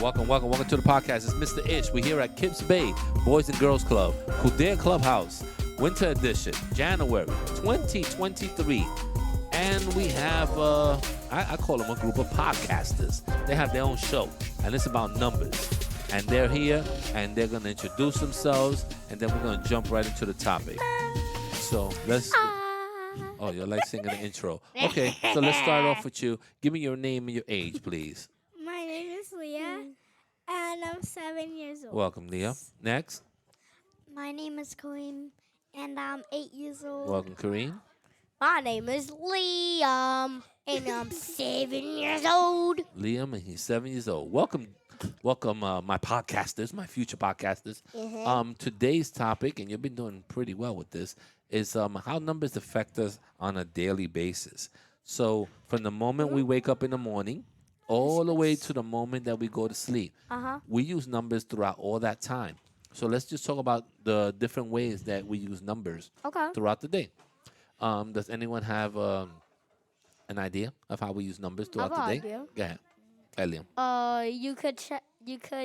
Welcome to the podcast. It's Mr. Ish. We're here at Kips Bay, Boys and Girls Club, Kildare Clubhouse, Winter Edition, January 2023. And we have, I call them a group of podcasters. They have their own show, and it's about numbers. And they're here, and they're going to introduce themselves, and then we're going to jump right into the topic. So let's... Oh, you're like singing the intro. Okay, so let's start off with you. Give me your name and your age, please. My name is Leah, and I'm 7 years old. Welcome, Leah. Next. My name is Kareem, and I'm 8 years old. Welcome, Kareem. My name is Liam, and I'm 7 years old. Liam, and he's 7 years old. Welcome, my podcasters, my future podcasters. Today's topic, and you've been doing pretty well with this, is how numbers affect us on a daily basis. So from the moment we wake up in the morning, all the way to the moment that we go to sleep, we use numbers throughout all that time. So let's just talk about the different ways that we use numbers throughout the day. Does anyone have an idea of how we use numbers throughout the day? Idea. Go ahead. Liam. You could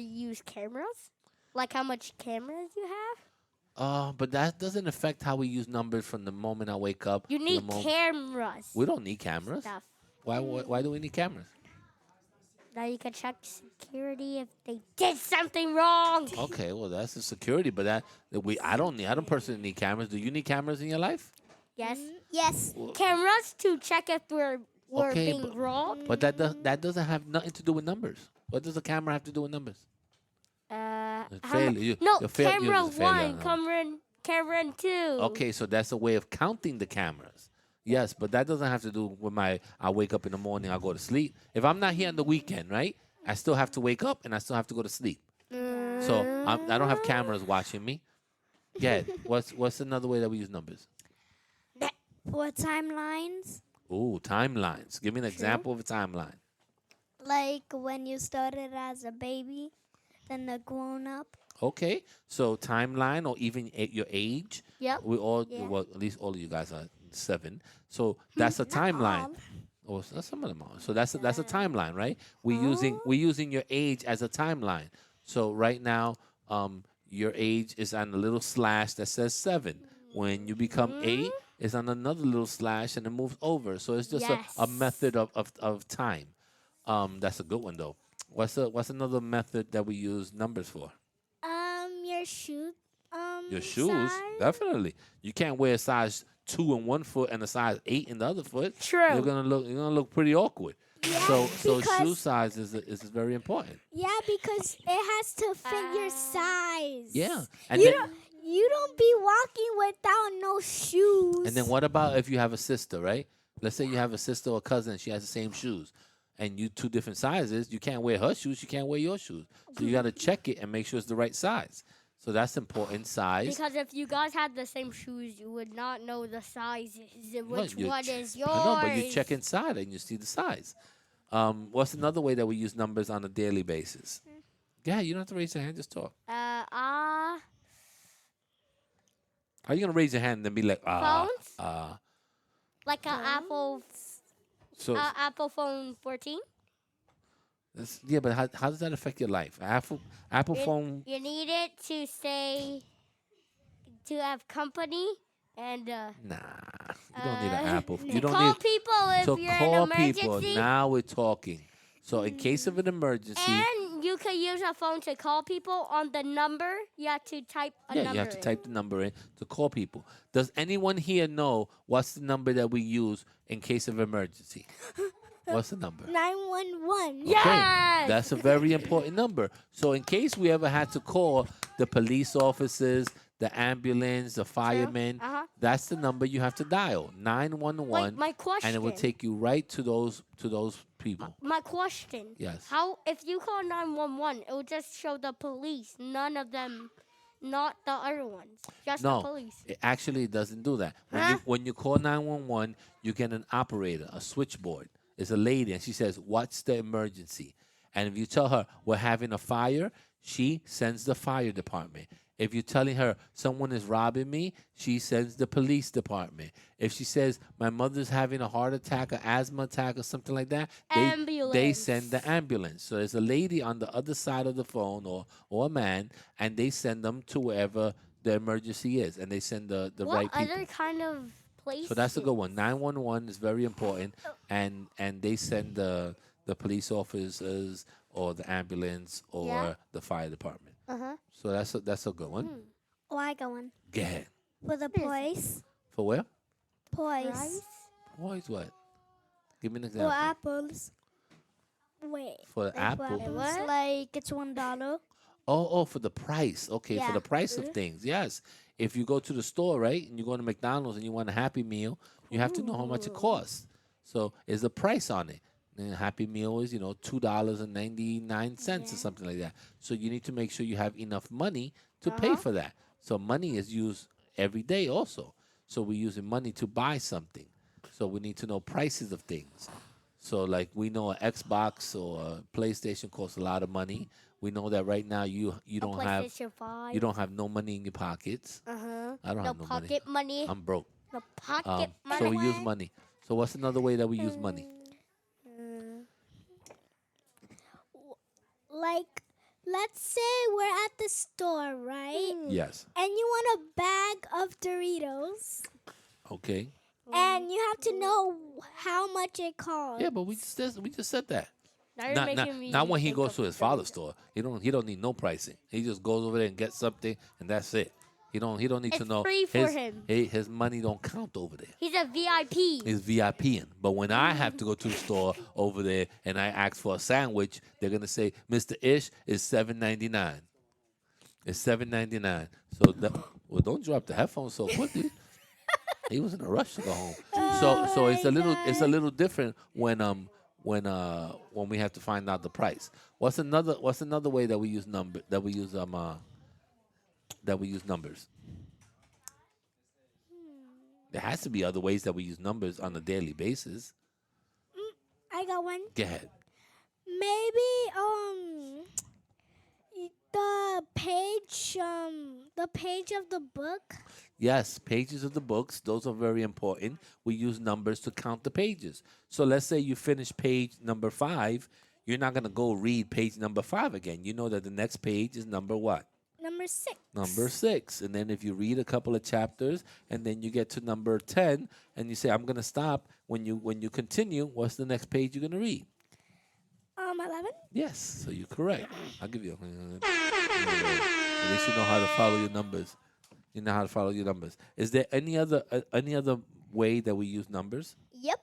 use cameras, like how much cameras you have. But that doesn't affect how we use numbers from the moment I wake up. You need cameras. We don't need cameras. Stuff. Why do we need cameras? Now you can check security if they did something wrong. Okay, well that's the security, but I don't personally need cameras. Do you need cameras in your life? Yes. Yes. Cameras to check if we're being robbed. But that doesn't have nothing to do with numbers. What does a camera have to do with numbers? Camera 1, camera 2. Okay, so that's a way of counting the cameras. Yes, but that doesn't have to do with I wake up in the morning, I go to sleep. If I'm not here on the weekend, right, I still have to wake up and I still have to go to sleep. So I don't have cameras watching me. Yeah, what's another way that we use numbers? What timelines? Ooh, timelines. Give me an example of a timeline. Like when you started as a baby, then the grown up. Okay, so timeline or even your age. Yep. We all, well, at least all of you guys are 7. So that's a timeline. Oh, some of them are. So that's a timeline, right? We're using your age as a timeline. So right now, your age is on a little slash that says 7. When you become 8, it's on another little slash and it moves over. So it's just a method of time. That's a good one though. What's another method that we use numbers for? Your shoes. Your shoes, size? Definitely. You can't wear a size 2 in one foot and a size 8 in the other foot. True. You're gonna look pretty awkward. Yeah, so shoe size is very important. Yeah, because it has to fit your size. Yeah. You don't be walking without no shoes. And then what about if you have a sister, right? Let's say you have a sister or cousin, she has the same shoes. And you 2 different sizes, you can't wear her shoes, you can't wear your shoes. So you got to check it and make sure it's the right size. So that's important, size. Because if you guys had the same shoes, you would not know the sizes and which one is yours. I know, but you check inside and you see the size. What's another way that we use numbers on a daily basis? Yeah, you don't have to raise your hand, just talk. How are you going to raise your hand and then be like, phones? Like an Apple phone 14? Yeah, but how does that affect your life? Apple phone. You need it to have company and Nah, you don't need an Apple. You don't call need people if you're in call an emergency. people. Now we're talking. So in case of an emergency, And you could use a phone to call people on the number. You have to type a number. You have to type the number in to call people. Does anyone here know what's the number that we use in case of emergency? What's the number? 911. Okay, Yes! that's a very important number. So in case we ever had to call the police officers, the ambulance, the firemen, that's the number you have to dial, 911. My question. And it will take you right to those people. My question. Yes. How if you call 911, it will just show the police, none of them, not the other ones, just the police. It actually doesn't do that. When you call 911, you get an operator, a switchboard. It's a lady, and she says, "What's the emergency?" And if you tell her we're having a fire, she sends the fire department. If you're telling her someone is robbing me, she sends the police department. If she says my mother's having a heart attack, or asthma attack, or something like that, they send the Ambulance. ambulance. So there's a lady on the other side of the phone, or a man, and they send them to wherever the emergency is, and they send the What right other people. kind of So that's a good one. places? 911 is very important, and they send the police officers or the ambulance Yeah. or the fire department. Uh-huh. So that's a good one. Hmm. Oh, I got one. Go ahead. For the What is it? poise. For where? Poise. Rice? Boys, what? Give me an For example. apples. Wait. For the Like for apple. apples, What? like it's $1. Oh, for the price. Okay, for Yeah. the price of Mhm. things. Yes. If you go to the store, right, and you go to McDonald's and you want a Happy Meal, you have to know how much it Ooh. costs. So is a price on it. And a Happy Meal is, $2.99 or Yeah. something like that. So you need to make sure you have enough money to pay Uh-huh. for that. So money is used every day also. So we're using money to buy something. So we need to know prices of things. So like we know an Xbox or a PlayStation costs a lot of money. We know that right now you A don't have PlayStation 5. you don't have no money in your pockets. Uh-huh. I don't No have no money. pocket money. I'm broke. No pocket So money. we use money. So what's another way that we use money? Mm. Like, let's say we're at the store, right? Yes. And you want a bag of Doritos, Okay. and you have to know how much it costs. Yeah, but we just said that. Now you're Not making me not when he think goes of to his father's store. He don't need no pricing. He just goes over there and gets something, and that's it. He don't need to It's know free for him. his money don't count over there. He's a VIP. Is VIPing. But when I have to go to the store over there and I ask for a sandwich, they're gonna say, Mr. Ish is $7.99. It's $7.99. So well, don't drop the headphones so quickly. He was in a rush to go home. So it's a little different when we have to find out the price. What's another way that we use numbers? There has to be other ways that we use numbers on a daily basis. I got one. Go ahead. Maybe the page of the book. Yes, pages of the books, those are very important. We use numbers to count the pages. So let's say you finish page number 5, you're not going to go read page number 5 again. You know that the next page is number what? Number 6. Number 6. And then if you read a couple of chapters and then you get to number 10 and you say I'm going to stop, when you continue, what's the next page you're going to read? 11. Yes, so you're correct. I'll give you at least you know how to follow your numbers. You know how to follow your numbers. Is there any other way that we use numbers? Yep.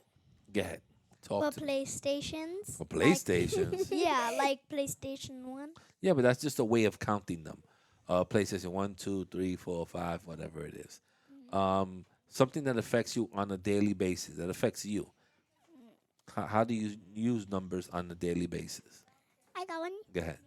Go ahead. For Talk to me. PlayStations. For PlayStations. Yeah, like PlayStation 1. Yeah, but that's just a way of counting them. PlayStation 1, 2, 3, 4, 5, whatever it is. Something that affects you on a daily basis, that affects you. How do you use numbers on a daily basis? I got one. Go ahead.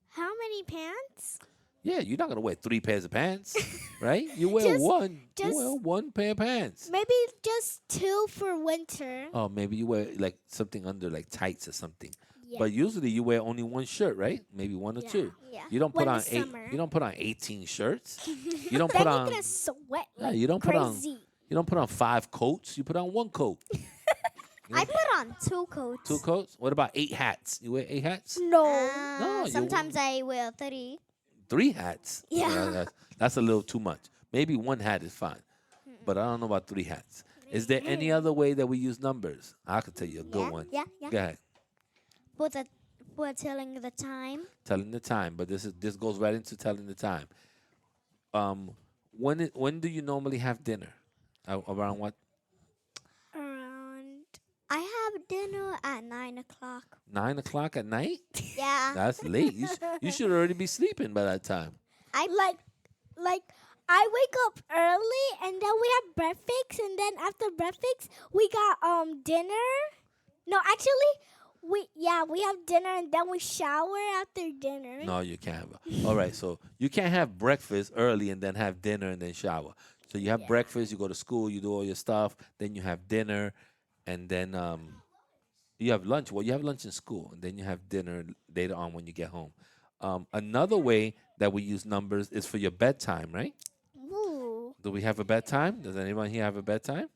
How many pants? Yeah, you're not gonna wear 3 pairs of pants, right? You wear Just- one. You just- wear one pair of pants. Maybe just 2 for winter. Oh, maybe you wear like something under, like tights or something. Yeah. But usually you wear only one shirt, right? Maybe one or Yeah, two. yeah. You don't put When on the summer. You don't put on 18 shirts. You don't Then put you're on. gonna sweat Yeah, like you don't put on. crazy. You don't put on 5 coats. You put on 1 coat. I put on 2 coats. 2 coats. What about 8 hats? You wear 8 hats? No. No, you- Sometimes I wear 30. 3 hats. Yeah. That's a little too much. Maybe 1 hat is fine, but I don't know about 3 hats. Is there any other way that we use numbers? I could tell you a good one. Yeah, yeah. Go ahead. We're telling the time. Telling the time, but this goes right into telling the time. When do you normally have dinner? Around what? Around. I have dinner at 9 o'clock. 9 o'clock at night? Yeah. That's late. You should already be sleeping by that time. I Like I wake up early and then we have breakfast and then after breakfast we got dinner. No, actually we have dinner and then we shower after dinner. No, you can't have. All right, so you can't have breakfast early and then have dinner and then shower. So you have breakfast, you go to school, you do all your stuff, then you have dinner, and then you have lunch. Well, you have lunch in school, and then you have dinner later on when you get home. Another way that we use numbers is for your bedtime, right? Ooh. Do we have a bedtime? Does anyone here have a bedtime?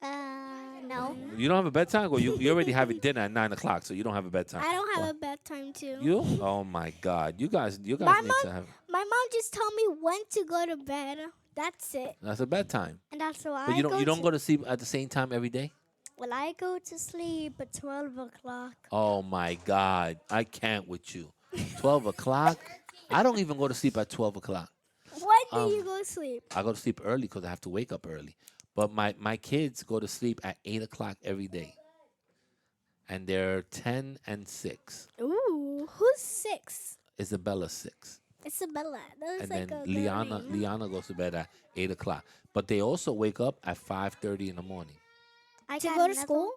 No. You don't have a bedtime? Well, you already have dinner at 9 o'clock, so you don't have a bedtime. I don't have Why? a bedtime too. You? Oh my God! You guys My need mom- to have. My mom just told me when to go to bed. That's it. That's a bedtime. And that's why But you don't go to sleep at the same time every day. Well, I go to sleep at 12 o'clock. Oh my God! I can't with you. 12 o'clock. I don't even go to sleep at 12 o'clock. When do you go to sleep? I go to sleep early because I have to wake up early. But my kids go to sleep at 8 o'clock every day. And they're 10 and 6. Ooh, who's 6? Isabella's 6. Isabella. That And was like then a girl name. Liana goes to bed at 8 o'clock. But they also wake up at 5:30 in the morning. I To got go to another- school?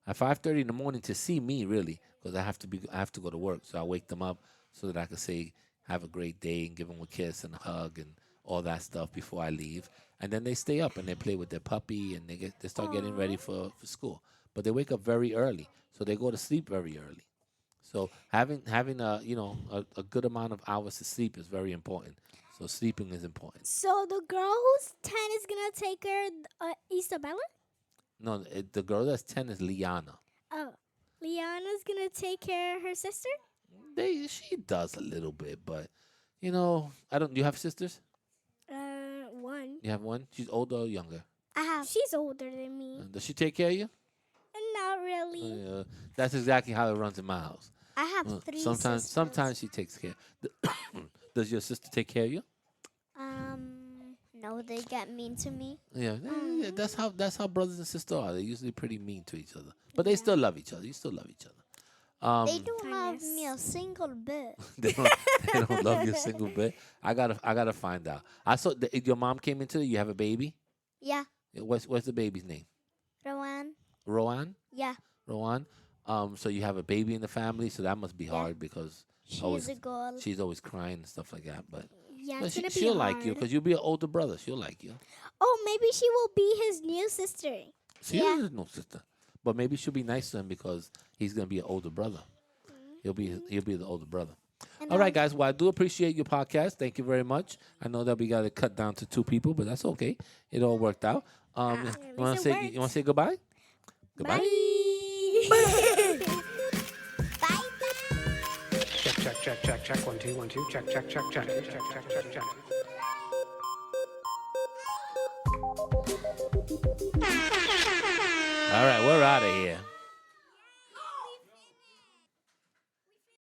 At 5:30 in the morning to see me, really, because I have to go to work. So I wake them up so that I can say have a great day and give them a kiss and a hug and all that stuff before I leave. And then they stay up and they play with their puppy and they start getting ready for school. But they wake up very early, so they go to sleep very early. So having a good amount of hours to sleep is very important. So sleeping is important. So the girl who's 10 is going to take care of Isabella? No, the girl that's 10 is Liana. Oh. Liana's going to take care of her sister? She does a little bit, but I don't. You have sisters? One. You have one. She's older or younger? I have. She's older than me. Does she take care of you? Not really. That's exactly how it runs in my house. I have 3 Sometimes, sisters. sometimes she takes care. Does your sister take care of you? No, they get mean to me. Yeah, that's how brothers and sisters are. They're usually pretty mean to each other, but they still love each other. You still love each other. They don't love me a single bit. they don't love you a single bit. I gotta find out. I saw your mom came into it. You have a baby. Yeah, What's the baby's name? Rowan. Rowan. Yeah, Rowan. So you have a baby in the family, so that must be hard because she's a girl. she's always crying and stuff like that. But Yeah, but it's going to be she'll hard. like you because you'll be an older brother. She'll like you. Oh, maybe she will be his new sister. She is no sister, but maybe she'll be nice to him because he's gonna be an older brother. He'll be the older brother. And All right, guys. Well, I do appreciate your podcast. Thank you very much. I know that we got to cut down to 2 people, but that's okay. It all worked out. You want to say goodbye? Goodbye. Bye. Check. 1 2 1 2. Check. Check. All right, we're out of here.